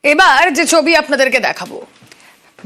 এবার যে ছবি আপনাদেরকে দেখাবো,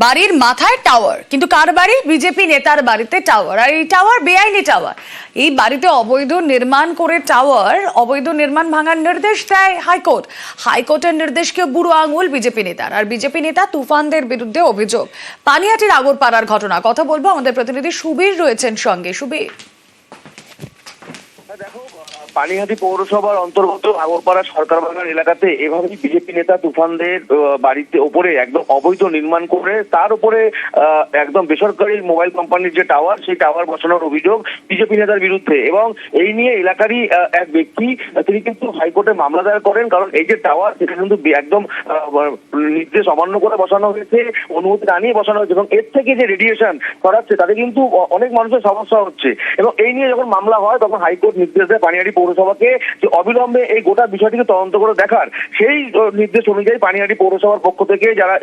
বাড়ির মাথায় টাওয়ার, কিন্তু কার বাড়ি? বিজেপি নেতার বাড়িতে টাওয়ার। আর এই টাওয়ার বেআইনি টাওয়ার। এই বাড়িতে অবৈধ নির্মাণ করে টাওয়ার, অবৈধ নির্মাণ ভাঙার নির্দেশ দেয় হাইকোর্ট। হাইকোর্টের নির্দেশকে বুড়ো আঙুল বিজেপি নেতার। আর বিজেপি নেতা তুফানদের বিরুদ্ধে অভিযোগ। পানিহাটির আগরপাড়ার ঘটনা। কথা বলবো, আমাদের প্রতিনিধি সুবীর রয়েছেন সঙ্গে। সুবীর, দেখো, পানিহাটি পৌরসভার অন্তর্গত আগরপাড়া সরকার বাগান এলাকাতে এভাবেই বিজেপি নেতা তুফানদের বাড়িতে ওপরে একদম অবৈধ নির্মাণ করে তার উপরে একদম বেসরকারি মোবাইল কোম্পানির যে টাওয়ার, সেই টাওয়ার বসানোর অভিযোগ বিজেপি নেতার বিরুদ্ধে। এবং এই নিয়ে এলাকারই এক ব্যক্তি তিনি কিন্তু হাইকোর্টে মামলা দায়ের করেন, কারণ এই যে টাওয়ার সেটা কিন্তু একদম নির্দেশ অমান্য করে বসানো হয়েছে, অনুমতি না নিয়ে বসানো হয়েছে, এবং এর থেকে যে রেডিয়েশন ছড়াচ্ছে তাতে কিন্তু অনেক মানুষের সমস্যা হচ্ছে। এবং এই নিয়ে যখন মামলা হয় তখন হাইকোর্ট নির্দেশ দেয় পানিহাটি পৌরসভাকে যে অবিলম্বে এই গোটা বিষয়টিকে তদন্ত করে দেখার। সেই নির্দেশ অনুযায়ী পানিহাটি পৌরসভার পক্ষ থেকে যারা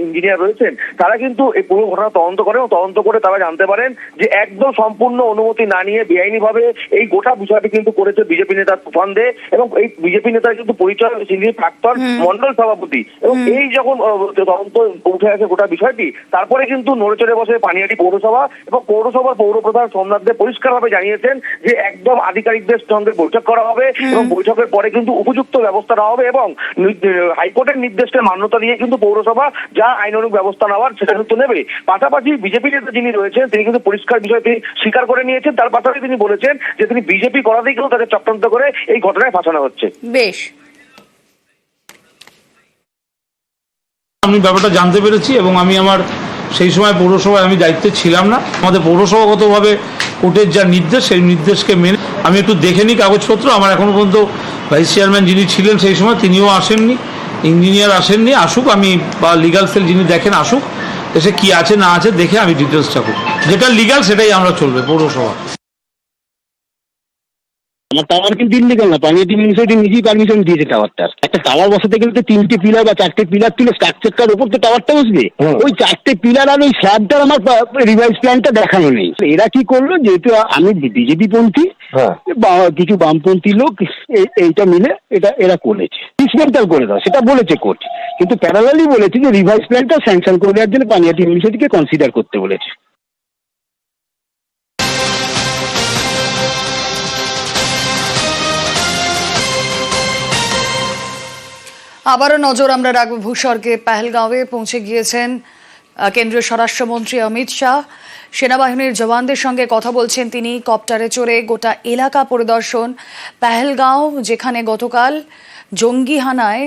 ইঞ্জিনিয়ার রয়েছেন তারা কিন্তু এই পুরো ঘটনা তদন্ত করেন, এবং তদন্ত করে তারা জানতে পারেন যে একদম সম্পূর্ণ অনুমতি না নিয়ে বেআইনিভাবে এই গোটা বিষয়টি কিন্তু করেছে বিজেপি নেতা তুফান দে। এবং এই বিজেপি নেতার কিন্তু পরিচয় তিনি প্রাক্তন মন্ডল সভাপতি। এবং এই যখন তদন্ত উঠে আসে গোটা বিষয়টি, তারপরে কিন্তু নড়ে চড়ে বসে পানিহাটি পৌরসভা, এবং পৌরসভার পৌরপ্রধান সোমনাথ দে পরিষ্কারভাবে জানিয়েছেন যে একদম আধিকারিকদের সঙ্গে বৈঠক করা হবে, এবং বৈঠকের পরে কিন্তু উপযুক্ত ব্যবস্থা নেওয়া হবে, এবং হাইকোর্টের নির্দেশকে মান্যতা দিয়ে কিন্তু পৌরসভা যা আইনানুগ ব্যবস্থা নেওয়ার সেটা কিন্তু নেবে। পাশাপাশি বিজেপি নেতা যিনি রয়েছেন তিনি কিন্তু পরিষ্কার বিষয়টি স্বীকার করে নিয়েছেন। তার পাশাপাশি তিনি বলেছেন যে তিনি বিজেপি করাতেই কিন্তু তাকে চক্রান্ত করে এই ঘটনায় ফাঁসানো হচ্ছে। বেশ, আমি ব্যাপারটা জানতে পেরেছি, এবং আমি আমার সেই সময় পৌরসভায় আমি দায়িত্বে ছিলাম না। আমাদের পৌরসভাগতভাবে কোর্টের যা নির্দেশ সেই নির্দেশকে মেনে আমি একটু দেখে নিই কাগজপত্র। আমার এখনো পর্যন্ত ভাইস চেয়ারম্যান যিনি ছিলেন সেই সময় তিনিও আসেননি, ইঞ্জিনিয়ার আসেননি। আসুক, আমি বা লিগাল সেল যিনি দেখেন আসুক, এসে কি আছে না আছে দেখে আমি ডিটেলসটা করব। যেটা লিগাল সেটাই আমরা চলবে পৌরসভা। আমার টাওয়ার কিন্তু ইনলিগাল না, পানিহাটি মিউনিসিপালিটি নিজেই পারমিশন দিয়েছে টাওয়ারটার। একটা টাওয়ার বসাতে গেলে তো 3টে পিলার বা 4টে পিলার তুলে স্ট্রাকচারটার উপর তো টাওয়ারটা বসবে। ওই 4টে পিলার আর ওই স্ল্যাবটার আমার রিভাইজ প্ল্যানটা দেখানো নেই। এরা কি করলো, যেহেতু আমি বিজেপি পন্থী, কিছু বামপন্থী লোক এইটা মিলে এরা করেছে, ডিসমেন্টাল করে দাও সেটা বলেছে কোর্ট, কিন্তু প্যারালালি বলেছে যে রিভাইজ প্ল্যানটা স্যাংশন করে দেওয়ার জন্য পানিহাটি মিউনিসিপালিটিকে কনসিডার করতে বলেছে। আবারও নজর আমরা রাখবো ভূস্বর্গে। পেহেলগাঁওয়ে পৌঁছে গিয়েছেন কেন্দ্রীয় স্বরাষ্ট্রমন্ত্রী অমিত শাহ। সেনাবাহিনীর জওয়ানদের সঙ্গে কথা বলছেন তিনি, কপ্টারে চড়ে গোটা এলাকা পরিদর্শন। পেহেলগাঁও, যেখানে গতকাল জঙ্গি হানায়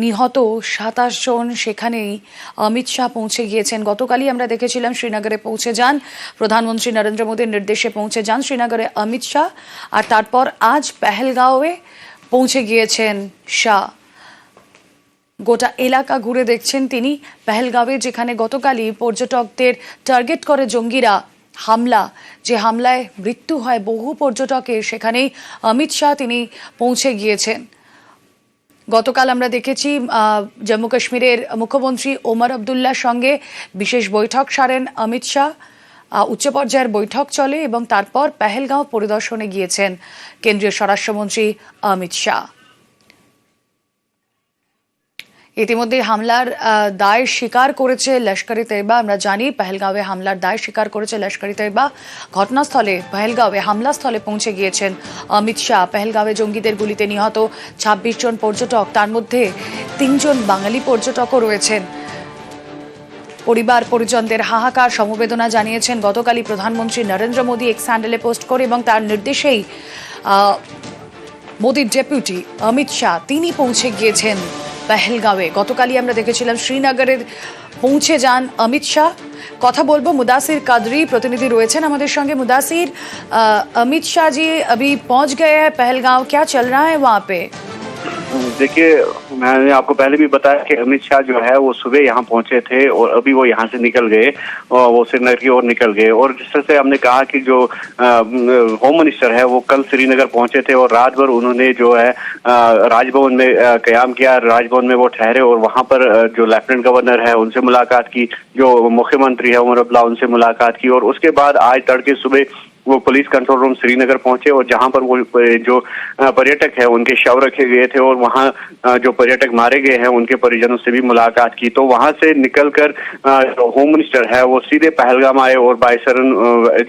নিহত 27 জন, সেখানেই অমিত শাহ পৌঁছে গিয়েছেন। গতকালই আমরা দেখেছিলাম শ্রীনগরে পৌঁছে যান প্রধানমন্ত্রী নরেন্দ্র মোদীর নির্দেশে পৌঁছে যান শ্রীনগরে অমিত শাহ, আর তারপর আজ পেহেলগাঁওয়ে পৌঁছে গিয়েছেন শাহ। গোটা এলাকা ঘুরে দেখছেন তিনি। পেহেলগাঁওয়ে যেখানে গতকালই পর্যটকদের টার্গেট করে জঙ্গিরা হামলা, যে হামলায় মৃত্যু হয় বহু পর্যটকের, সেখানেই অমিত শাহ তিনি পৌঁছে গিয়েছেন। গতকাল আমরা দেখেছি জম্মু কাশ্মীরের মুখ্যমন্ত্রী ওমর আবদুল্লার সঙ্গে বিশেষ বৈঠক সারেন অমিত শাহ। উচ্চ পর্যায়ের বৈঠক চলে, এবং তারপর পেহেলগাঁও পরিদর্শনে গিয়েছেন কেন্দ্রীয় স্বরাষ্ট্রমন্ত্রী অমিত শাহ। ইতিমধ্যে হামলার দায় স্বীকার করেছে লস্কর-ই তৈবা। আমরা জানি পেহেলগাঁওয়ে হামলার দায় স্বীকার করেছে লস্কর-ই তৈবা। ঘটনাস্থলে পেহেলগাঁওয়ে হামলাস্থলে পৌঁছে গিয়েছেন অমিত শাহ। পেহেলগাঁওয়ে জঙ্গিদের গুলিতে নিহত 26 জন পর্যটক, তার মধ্যে 3 জন বাঙালি পর্যটকও রয়েছেন। পরিবার পরিজনদের হাহাকার, সমবেদনা জানিয়েছেন গতকালই প্রধানমন্ত্রী নরেন্দ্র মোদী এক্স হ্যান্ডেলে পোস্ট করে, এবং তার নির্দেশেই মোদীর ডেপুটি অমিত শাহ তিনি পৌঁছে গিয়েছেন পেহেলগাঁওয়ে। গতকালই আমরা দেখেছিলাম শ্রীনগরে পৌঁছে যান অমিত শাহ। কথা বলবো, মুদাসির কাদরি প্রতিনিধি রয়েছেন আমাদের সঙ্গে। মুদাসির, अमित शाह जी अभी पहुंच गए हैं पहलगांव, क्या चल रहा है वहाँ पे? देखिए, मैंने आपको पहले भी बताया कि अमित शाह जो है वो सुबह यहाँ पहुंचे थे, और अभी वो यहाँ से निकल गए, और वो श्रीनगर की ओर निकल गए। और जिस तरह से हमने कहा कि जो होम मिनिस्टर है वो कल श्रीनगर पहुंचे थे, और रात भर उन्होंने जो है राजभवन में कयाम किया, राजभवन में वो ठहरे, और वहाँ पर जो लेफ्टिनेंट गवर्नर है उनसे मुलाकात की, जो मुख्यमंत्री है उमर अब्दुल्ला उनसे मुलाकात की, और उसके बाद आज तड़के सुबह वो पुलिस कंट्रोल रूम श्रीनगर पहुंचे और जहां पर वो जो पर्यटक है उनके शव रखे गए थे और वहां जो पर्यटक मारे गए हैं उनके परिजनों से भी मुलाकात की। तो वहां से निकलकर जो होम मिनिस्टर है वो सीधे पहलगाम आए और बायसरन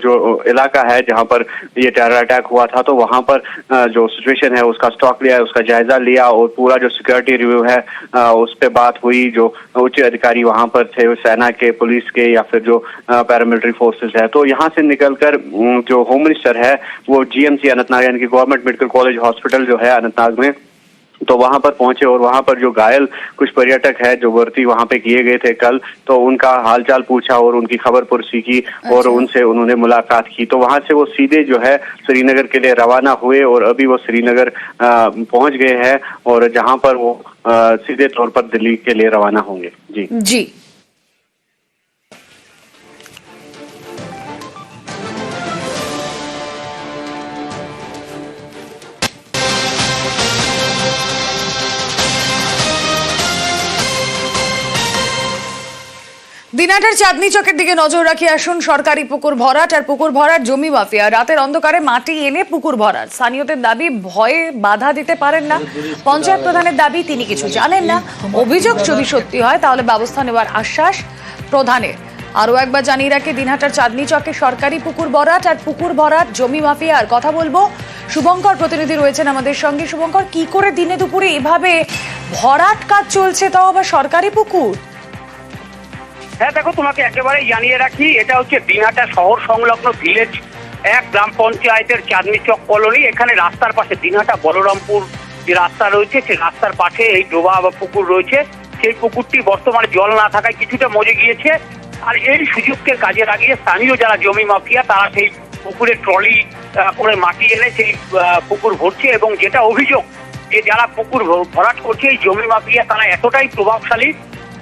जो इलाका है जहां पर ये टेरर अटैक हुआ था, तो वहां पर जो सिचुएशन है उसका स्टॉक लिया, उसका जायजा लिया और पूरा जो सिक्योरिटी रिव्यू है उस पर बात हुई। जो उच्च अधिकारी वहां पर थे, सेना के, पुलिस के या फिर जो पैरामिलिट्री फोर्सेस है, तो यहाँ से निकलकर जो होम मिनिस्टर है वो GMC अनंतनाग यानी कि गवर्नमेंट मेडिकल कॉलेज हॉस्पिटल जो है अनंतनाग में, तो वहां पर पहुंचे और वहां पर जो घायल कुछ पर्यटक है जो भर्ती वहां पे किए गए थे कल, तो उनका हालचाल पूछा और उनकी खबर पुरसी की और उनसे उन्होंने मुलाकात की। तो वहां से वो सीधे जो है श्रीनगर के लिए रवाना हुए और अभी वो श्रीनगर पहुंच गए हैं और जहां पर वो सीधे तौर पर दिल्ली के लिए रवाना होंगे। जी। দিনাটার চাঁদনি চকের দিকে নজর রাখি আসুন। সরকারি পুকুর ভরাট আর পুকুর ভরাট জমি মাফিয়া রাতের অন্ধকারে মাটি এনে পুকুর ভরাট। স্থানীয়দের দাবি ভয়ে বাধা দিতে পারেন না। পঞ্চায়েত প্রধানের দাবি তিনি কিছু জানেন না। অভিযোগ যদি সত্যি হয় তাহলে ব্যবস্থা নেওয়ার আশ্বাস প্রধানের। আরো একবার জানিয়ে রাখি, দিনহাটার চাঁদনি চকে সরকারি পুকুর ভরাট আর পুকুর ভরাট জমি মাফিয়ার কথা বলবো। শুভঙ্কর প্রতিনিধি রয়েছেন আমাদের সঙ্গে। শুভঙ্কর, কি করে দিনে দুপুরে এভাবে ভরাট কাজ চলছে, তাও আবার সরকারি পুকুর? হ্যাঁ দেখো, তোমাকে একেবারে জানিয়ে রাখি, এটা হচ্ছে দিনহাটা শহর সংলগ্ন ভিলেজ 1 গ্রাম পঞ্চায়েতের চাঁদনি চক কলোনি। এখানে রাস্তার পাশে দিনহাটা বলরামপুর যে রাস্তা রয়েছে সেই রাস্তার পাশে এই ডোবা বা পুকুর রয়েছে। সেই পুকুরটি বর্তমানে জল না থাকায় কিছুটা মজে গিয়েছে। আর এই সুযোগকে কাজে লাগিয়ে স্থানীয় যারা জমি মাফিয়া তারা সেই পুকুরে ট্রলি করে মাটি এনে সেই পুকুর ভরছে। এবং যেটা অভিযোগ যে যারা পুকুর ভরাট করছে এই জমি মাফিয়া তারা এতটাই প্রভাবশালী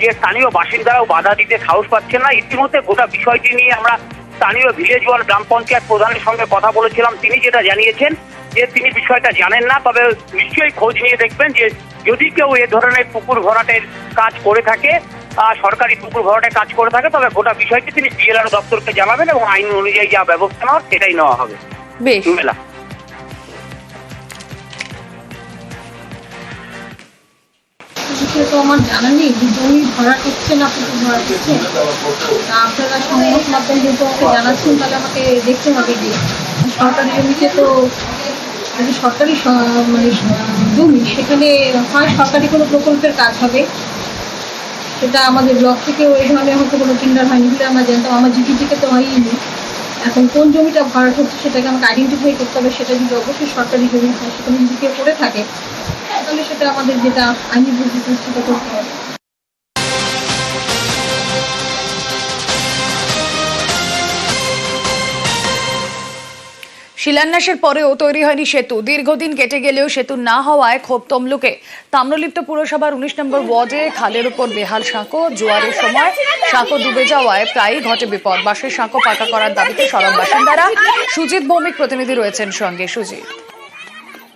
যে স্থানীয় বাসিন্দারাও বাধা দিতে সাহস পাচ্ছেন না। ইতিমধ্যে গোটা বিষয়টি নিয়ে আমরা স্থানীয় ভিলেজ 1 গ্রাম পঞ্চায়েত প্রধানের সঙ্গে কথা বলেছিলাম। তিনি যেটা জানিয়েছেন যে তিনি বিষয়টা জানেন না, তবে নিশ্চয়ই খোঁজ নিয়ে দেখবেন যে যদি কেউ এ ধরনের পুকুর ভরাটের কাজ করে থাকে, সরকারি পুকুর ভরাটের কাজ করে থাকে, তবে গোটা বিষয়টি তিনি BLRO দপ্তরকে জানাবেন এবং আইন অনুযায়ী যা ব্যবস্থা নেওয়ার সেটাই নেওয়া হবে। বেশ। তো আমার জানা নেই জমি ভরাট হচ্ছে না পুকুর ভরাট হচ্ছে। আপনারা সংবাদ মাধ্যম যেহেতু আমাকে জানাচ্ছেন তাহলে আমাকে দেখতে হবে যে সরকারি জমিতে তো সরকারি মানে জমি, সেখানে হয় সরকারি কোনো প্রকল্পের কাজ হবে, সেটা আমাদের ব্লক থেকেও এই ধরনের হয়তো কোনো টেন্ডার হয়নি বলে আমরা জানতাম, আমার জিপি থেকে তো হয়নি। এখন কোন জমিটা ভরাট হচ্ছে সেটাকে আমাকে আইডেন্টিফাই করতে হবে। সেটা যদি অবশ্যই সরকারি জমি হয়, সেখানে যদি কেউ করে থাকে তাহলে সেটা আমাদের যেটা আইনি পদ্ধতি সেটা করতে হবে। শিলান্যাসের পরেও তৈরি হয়নি সেতু। দীর্ঘদিন কেটে গেলেও সেতু না হওয়ায় ক্ষোভ তমলুকে। তাম্রলিপ্ত পুরসভার 19 নম্বর ওয়ার্ডে খালের উপর বেহাল সাঁকো। জোয়ারের সময় সাঁকো ডুবে যাওয়ায় প্রায়ই ঘটে বিপদ। বাঁশের সাঁকো পাকা করার দাবিতে সরব বাসিন্দারা। সুজিত ভৌমিক প্রতিনিধি রয়েছেন সঙ্গে। সুজিত।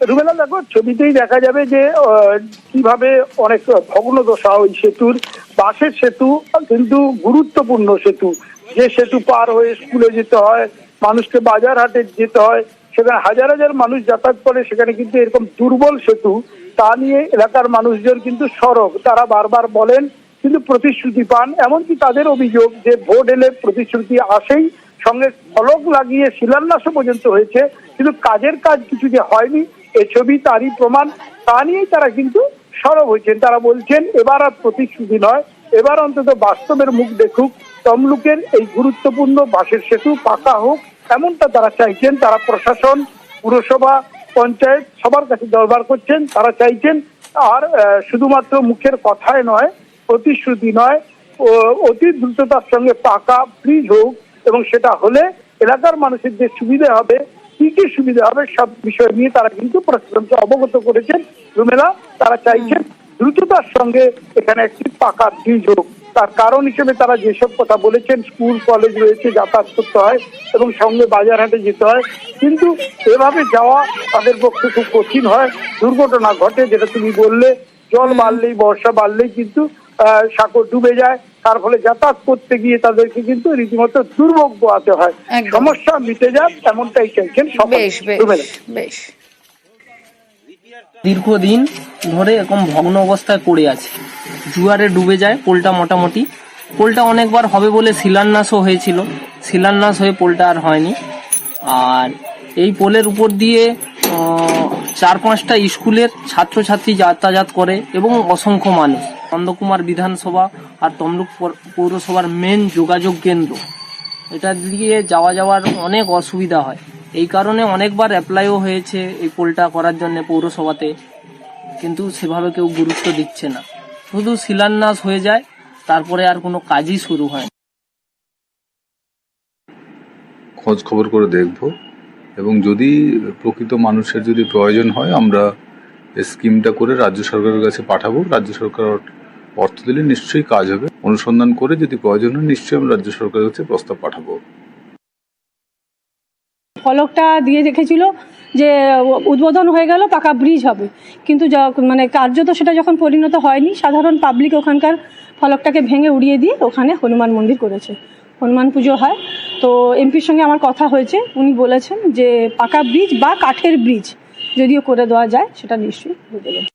রুবেলা, দেখো ছবিতেই দেখা যাবে যে কিভাবে অনেক ভগ্নদশা ওই সেতুর। বাঁশের সেতু কিন্তু গুরুত্বপূর্ণ সেতু, যে সেতু পার হয়ে স্কুলে যেতে হয়, মানুষকে বাজার হাটে যেতে হয়, সেখানে হাজার হাজার মানুষ যাতায়াত করে। সেখানে কিন্তু এরকম দুর্বল সেতু, তা নিয়ে এলাকার মানুষজন কিন্তু সরব। তারা বারবার বলেন কিন্তু প্রতিশ্রুতি পান। এমনকি তাদের অভিযোগ যে ভোট এলে প্রতিশ্রুতি আসেই, সঙ্গে ফলক লাগিয়ে শিলান্যাসও পর্যন্ত হয়েছে, কিন্তু কাজের কাজ কিছু যে হয়নি এ ছবি তারই প্রমাণ। তা নিয়েই তারা কিন্তু সরব হয়েছেন। তারা বলছেন এবার আর প্রতিশ্রুতি নয়, এবার অন্তত বাস্তবের মুখ দেখুক। তমলুকের এই গুরুত্বপূর্ণ বাঁশের সেতু পাকা হোক, এমনটা তারা চাইছেন। তারা প্রশাসন, পুরসভা, পঞ্চায়েত সবার কাছে দরবার করছেন। তারা চাইছেন আর শুধুমাত্র মুখের কথায় নয়, প্রতিশ্রুতি নয়, অতি দ্রুততার সঙ্গে পাকা ব্রিজ হোক। এবং সেটা হলে এলাকার মানুষের যে সুবিধা হবে, কি কি সুবিধা হবে, সব বিষয় নিয়ে তারা কিন্তু প্রশাসনকে অবগত করেছেন। রুমেলা, তারা চাইছেন দ্রুততার সঙ্গে এখানে একটি পাকা ব্রিজ হোক। তার কারণ হিসেবে তারা যেসব কথা বলেছেন, স্কুল কলেজ রয়েছে, যাতায়াত করতে হয় এবং সঙ্গে বাজার হাটে যেতে হয়, কিন্তু এভাবে যাওয়া তাদের পক্ষে খুব কঠিন হয়। দুর্ঘটনা ঘটে, যেটা তুমি বললে, জল বাড়লেই, বর্ষা বাড়লেই কিন্তু সাঁকো ডুবে যায়। তার ফলে যাতায়াত করতে গিয়ে তাদেরকে কিন্তু রীতিমতো দুর্ভোগ পোহাতে হয়। একদম। সমস্যা মিটে যাক এমনটাই চাইছেন সকলে। বেশ বেশ রুমেলা। বেশ। দীর্ঘদিন ধরে এরকম ভগ্ন অবস্থায় পড়ে আছে, জুয়ারে ডুবে যায় পোলটা। মোটামুটি পোলটা অনেকবার হবে বলে শিলান্যাসও হয়েছিল, শিলান্যাস হয়ে পোলটা আর হয়নি। আর এই পোলের উপর দিয়ে 4-5টা স্কুলের ছাত্রছাত্রী যাতায়াত করে এবং অসংখ্য মানুষ। নন্দকুমার বিধানসভা আর তমলুক পৌরসভার মেন যোগাযোগ কেন্দ্র, এটা দিয়ে যাওয়ার অনেক অসুবিধা হয়। এই কারণে অনেকবার অ্যাপ্লাইও হয়েছে এই পোলটা করার জন্য পৌরসভাতে, কিন্তু সেভাবে কেউ গুরুত্ব দিচ্ছে না। শুধু শিলান্যাস হয়ে যায়, তারপরে আর কোনো কাজই শুরু হয় না। খোঁজ খবর করে দেখব এবং যদি প্রকৃত মানুষের যদি প্রয়োজন হয় আমরা এই স্কিমটা করে রাজ্য সরকারের কাছে পাঠাবো। রাজ্য সরকার অর্থ দিলে নিশ্চয়ই কাজ হবে। অনুসন্ধান করে যদি প্রয়োজন হয় নিশ্চয়ই আমরা রাজ্য সরকারের কাছে প্রস্তাব পাঠাবো। ফলকটা দিয়ে রেখেছিল যে উদ্বোধন হয়ে গেল, পাকা ব্রিজ হবে, কিন্তু মানে কার্যত সেটা যখন পরিণত হয়নি, সাধারণ পাবলিক ওখানকার ফলকটাকে ভেঙে উড়িয়ে দিয়ে ওখানে হনুমান মন্দির করেছে, হনুমান পুজো হয়। তো এমপির সঙ্গে আমার কথা হয়েছে, উনি বলেছেন যে পাকা ব্রিজ বা কাঠের ব্রিজ যদিও করে দেওয়া যায় সেটা নিশ্চয়ই করে দেবেন।